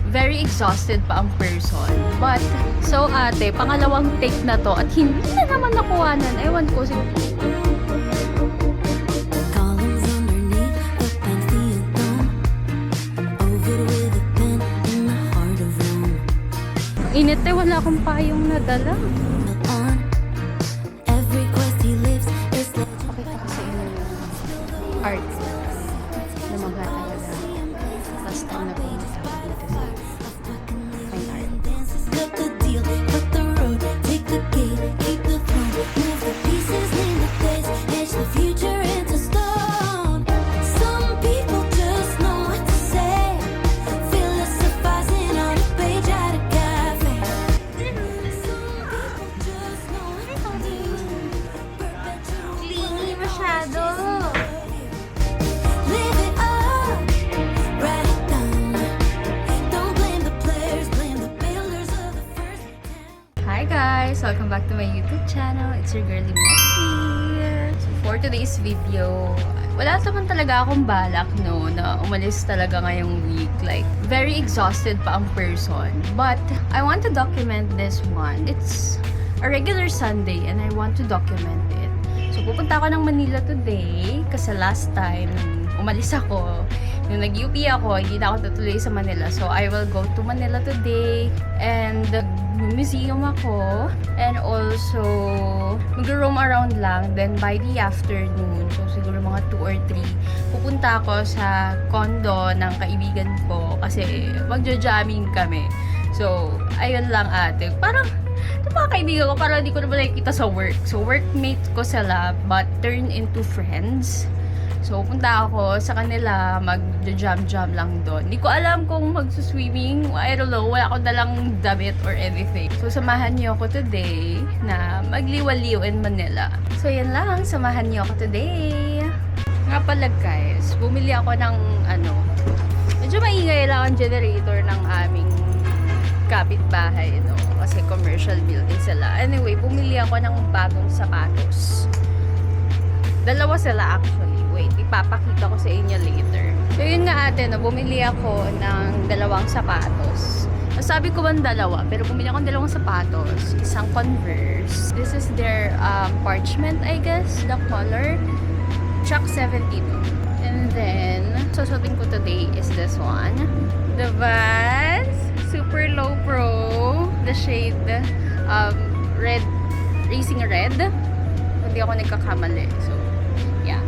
very exhausted pa ang person. But, so ate, pangalawang take na to at hindi na naman nakuhanan. Ewan ko, Columns underneath the Pantheon, over with a pen in the heart of Rome. init eh, wala akong payong nadala. On every quest he lives is like Pakita ko sa inyo yung art na mga talaga. Last time na pumunta ako dito sa fine art. dances, cut the deal, cut the road, take the gate, keep the throne, move the pieces, name the place, etch the future into stone. Some people just know what to say, philosophizing on a page at a cafe. Some people just know what to do, perpetual Clingy masyado. live it up, write it down. Don't blame the players, blame the builders of the first. Hi guys! Welcome back to my YouTube channel. It's your girlie Meti. So for today's video, wala naman talaga akong balak no na umalis talaga ngayong week. Like, very exhausted pa ang person. But I want to document this one. It's a regular Sunday and I want to document it. So pupunta ako ng Manila today kasi last time umalis ako. Nung nag-UP ako, hindi na ako tutuloy sa Manila. So, I will go to Manila today and museum ako. And also, mag-roam around lang. Then, by the afternoon, so siguro mga 2 or 3, pupunta ako sa condo ng kaibigan ko kasi magja-jamming kami. So, ayun lang ate. Parang, ito mga kaibigan ko, parang hindi ko naman nakikita sa work. So, workmate ko sila, but turn into friends. So, punta ako sa kanila, mag-jam-jam lang doon. Hindi ko alam kung mag-swimming. I don't know, wala akong dalang damit or anything. So, samahan niyo ako today na magliwaliw in Manila. So, yan lang. Samahan niyo ako today. Nga pala guys, bumili ako ng medyo maingay lang ang generator ng aming kapitbahay, no? Kasi commercial building sila. Anyway, bumili ako ng bagong sapatos. Dalawa sila actually. Wait, ipapakita ko sa inyo later. So yun nga ate, no, bumili ako ng dalawang sapatos. Sabi ko bang dalawa, pero bumili ako ng dalawang sapatos. Isang Converse. This is their parchment, I guess, the color. Chuck 72. And then, susuotin ko today is this one. The Vans Super Low Pro. The shade red, racing red. Hindi ako nagkakamali. So, yeah.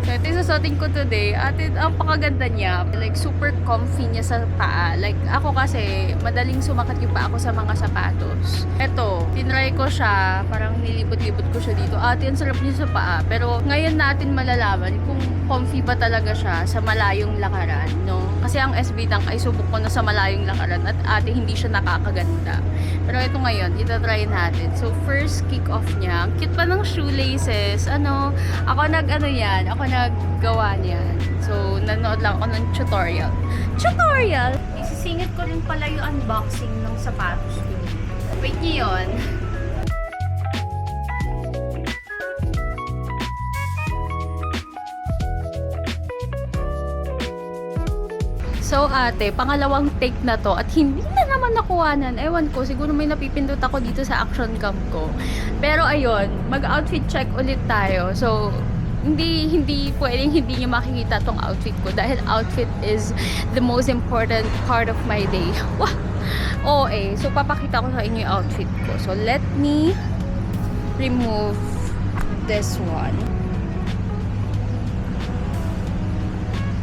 So, ito yung susuotin ko today. At ang pakaganda niya. Like, super comfy niya sa paa. Like, ako kasi, madaling sumakit yung paa ko sa mga sapatos. Ito, tinry ko siya. Parang nilibot-libot ko siya dito. Ang sarap niya sa paa. Pero, ngayon natin malalaman kung comfy ba talaga siya sa malayong lakaran, no? Kasi ang SB Tank ay subok ko na sa malayong lakaran at ate hindi siya nakakaganda. Pero ito ngayon, itatry natin. So, first kick-off niya. Ang cute pa ng shoelaces. Ako naggawa niyan. So, nanood lang ako ng tutorial. Isisingit ko rin pala yung unboxing ng sapatos ko. Wait niyo yun. So ate, pangalawang take na to at hindi na naman nakuhanan. Ewan ko, siguro may napipindot ako dito sa action cam ko. Pero ayun, mag-outfit check ulit tayo. So, hindi pwedeng hindi nyo makikita tong outfit ko dahil outfit is the most important part of my day. Wah! OA. So, papakita ko sa inyo yung outfit ko. So, let me remove this one.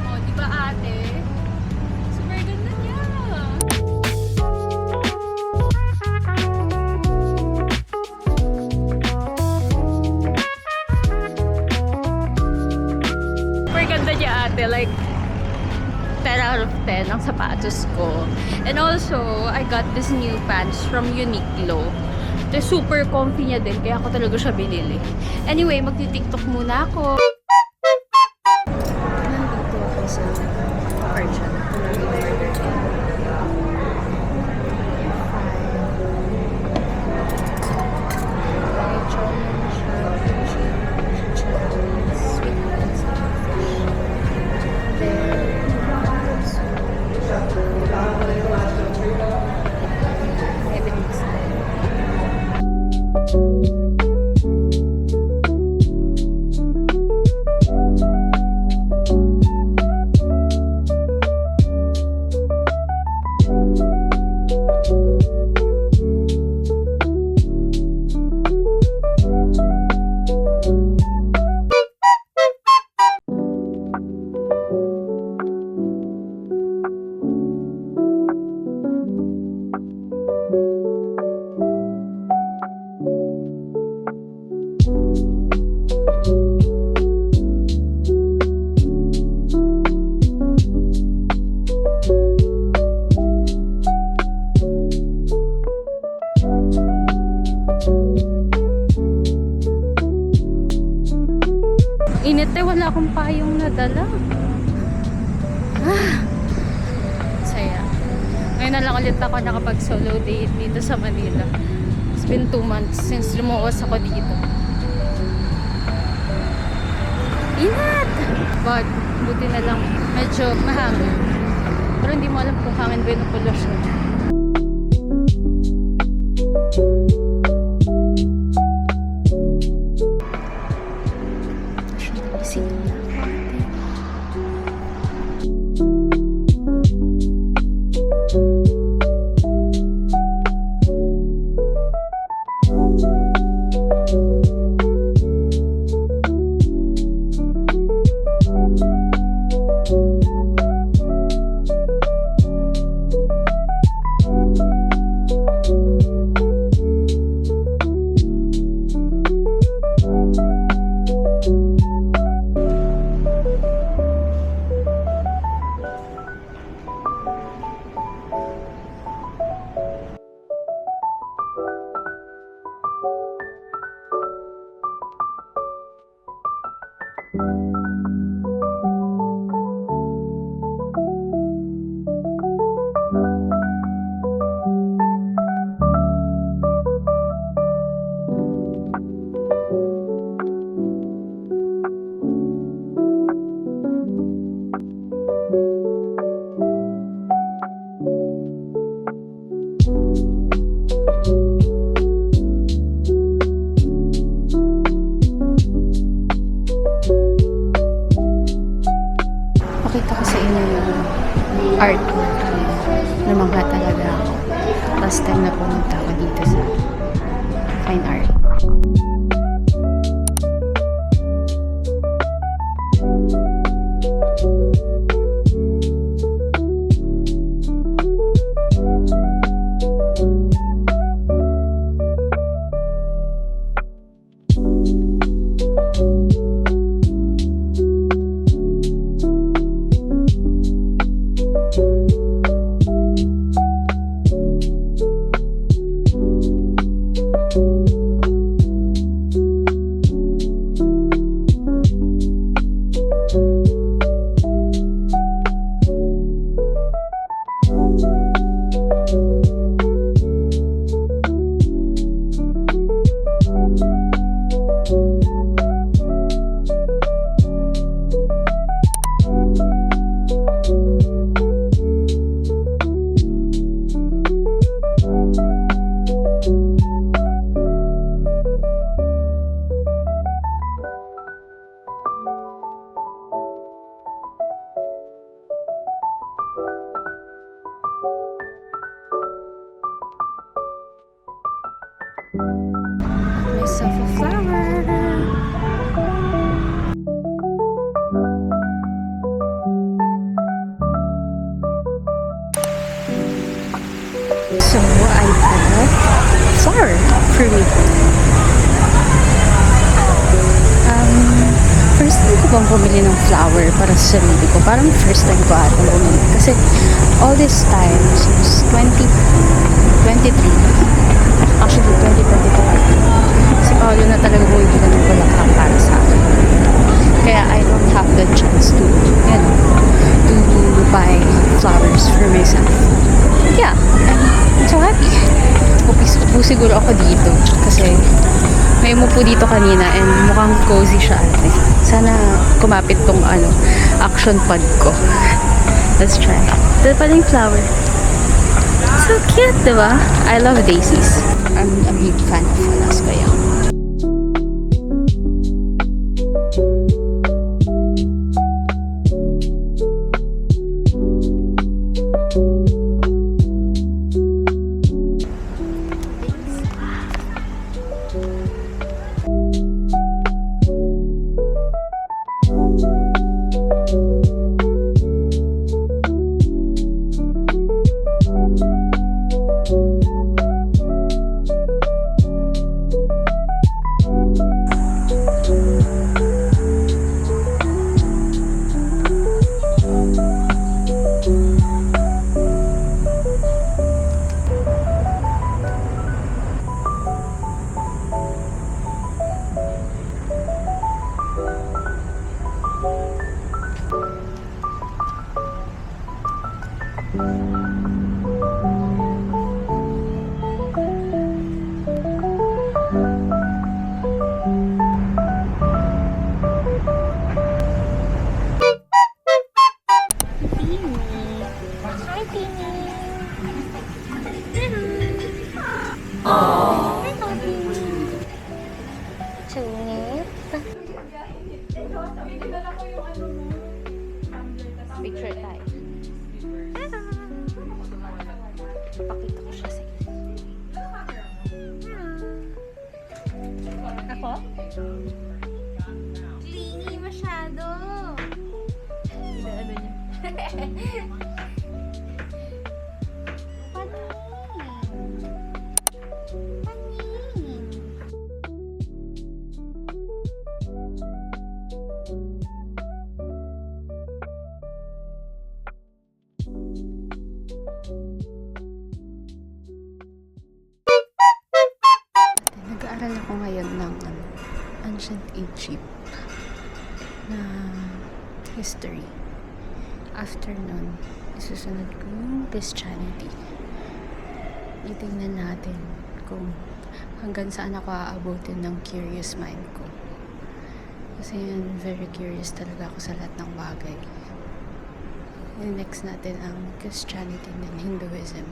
Oh, di ba ate? Super ganda niya! Super ganda niya ate. Like, 10 out of 10 ang sapatos ko. And also, I got this new pants from Uniqlo. Ito super comfy niya din, kaya ako talaga siya binili. Anyway, magti-tiktok muna ako. Nandito ako sa Arjan. Sweet Init eh, wala akong payong nadala. Saya. Ngayon na lang ulit ako nakapag solo date dito sa Manila. It's been 2 months since lumuwas ako dito. Init! But, buti na lang medyo mahangin. Pero hindi mo alam kung hangin ba yun o pollution. Pakita ko sa inyo yung artwork. Namangha talaga ako. Last time na pumunta ako dito sa Fine Art. Myself a flower. So I bought flower for me. First time ko bang bumili ng flower para sa sarili ko? Parang first time ko ata bumili. Kasi all this time, since 2023, actually 2024, si Paolo na talaga bumibili ng bulaklak para sa akin. Kaya I don't have the chance to, to buy flowers for myself. Yeah, I'm so happy. Upo siguro ako dito kasi may umupo dito kanina and mukhang cozy siya ate. Sana kumapit tong action pad ko. Let's try. Ito pala yung flower. So cute, diba? I love daisies. I'm a big fan of Alaska Young. Tunip. Picture tayo. Pakita ko siya sa inyo. Ako? Clingy masyado. Ano niya? Nag-aaral ako ngayon ng ancient Egypt na history. After nun, isusunod ko yung Christianity. Itingnan natin kung hanggang saan ako aabutin ng curious mind ko. Kasi yun, very curious talaga ako sa lahat ng bagay. Next natin ang Christianity and Hinduism.